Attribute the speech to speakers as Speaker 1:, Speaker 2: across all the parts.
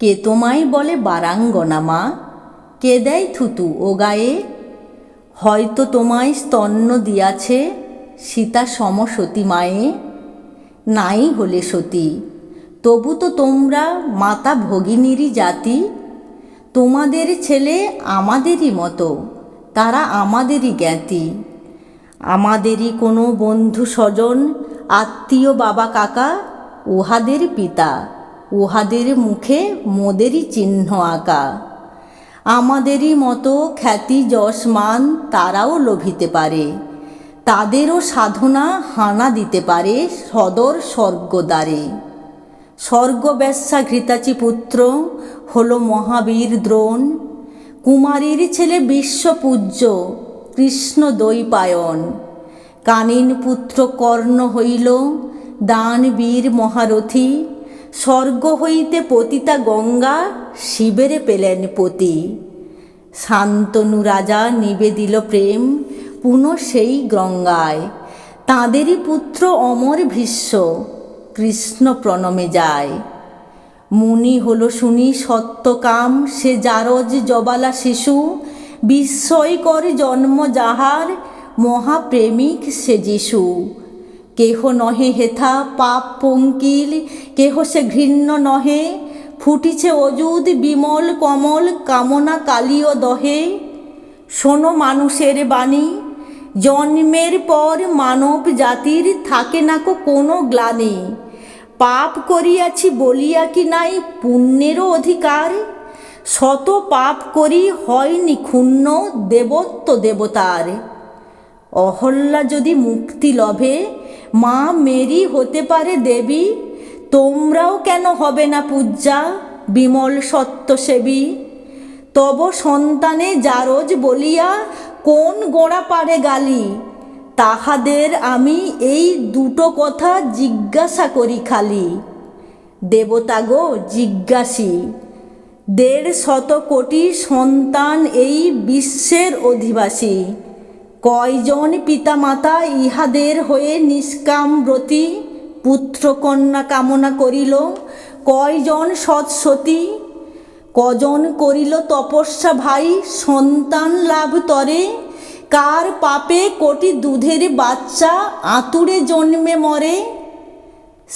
Speaker 1: কে তোমায় বলে বারাঙ্গনা মা, কে দেয় থুতু ও গায়ে? হয়তো তোমায় স্তন্য দিয়াছে সীতা সম সতী মায়ে। নাই হলে সতী, তবু তো তোমরা মাতা ভগিনীরই জাতি। তোমাদের ছেলে আমাদেরই মতো, তারা আমাদেরই জ্ঞাতি। আমাদেরই কোনো বন্ধু স্বজন, আত্মীয় বাবা কাকা, উহাদের পিতা, উহাদের মুখে মোদেরই চিহ্ন আঁকা। আমাদেরই মতো খ্যাতি যশ মান তারাও লোভিতে পারে, তাদেরও সাধনা হানা দিতে পারে সদর স্বর্গদ্বারে। স্বর্গবেশ্যা ঘৃতাচি পুত্র হল মহাবীর দ্রোণ, কুমারীর ছেলে বিশ্বপূজ্য কৃষ্ণ দ্বৈপায়ন। কানিন পুত্র কর্ণ হইল দানবীর মহারথী, স্বর্গ হইতে পতিতা গঙ্গা শিবেরে পেলেন পতি। শান্তনু রাজা নিবেদিল প্রেম পুনঃ সেই গঙ্গায়, তাঁদেরই পুত্র অমর ভীষ্ম কৃষ্ণ প্রণমে যায়। মুনি হল শুনি সত্যকাম সে জারজ জবালা শিশু, বিস্ময়কর জন্ম যাহার মহাপ্রেমিক সে যিশু। কেহ নহে হেথা পাপ পঙ্কিল, কেহ সে ঘৃণ্য নহে, ফুটিছে অযুদ বিমল কমল কামনা কালীয় দহে। শোনো মানুষের বাণী, জন্মের পর মানব জাতির থাকে নাকো কোনো গ্লানি। পাপ করিয়াছি বলিয়া কি নাই পুণ্যেরও অধিকার? শত পাপ করি হয়নি ক্ষুণ্ণ দেবত্ব দেবতার। অহল্যা যদি মুক্তি লভে মা মেরি হতে পারে দেবী, তোমরাও কেন হবে না পূজ্যা বিমল সত্যসেবী? তব সন্তানে জারজ বলিয়া কোন গোড়া পারে গালি? তাহাদের আমি এই দুটো কথা জিজ্ঞাসা করি খালি। দেবতা গো জিজ্ঞাসি, ১৫০ কোটি সন্তান এই বিশ্বের অধিবাসী, কয়জন পিতামাতা ইহাদের হয়ে নিষ্কাম ব্রতী পুত্রকন্যা কামনা করিল? কয়জন সৎসতী? কজন করিল তপস্যা ভাই সন্তান লাভ তরে? কার পাপে কোটি দুধের বাচ্চা আতুরে জন্মে মরে?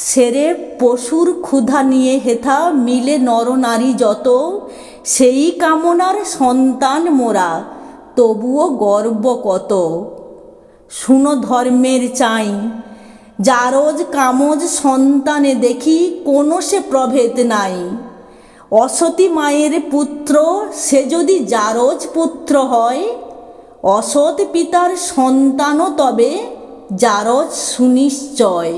Speaker 1: সেরে পশুর ক্ষুধা নিয়ে হেথা মিলে নরনারী যত, সেই কামনার সন্তান মোরা তবুও গর্ব কত। শুনো ধর্মের চাই, জারজ কামজ সন্তানে দেখি কোনো সে প্রভেদ নাই। অসতী মায়ের পুত্র সে যদি জারজ পুত্র হয়, অসৎ পিতার সন্তানও তবে জারজ সুনিশ্চয়।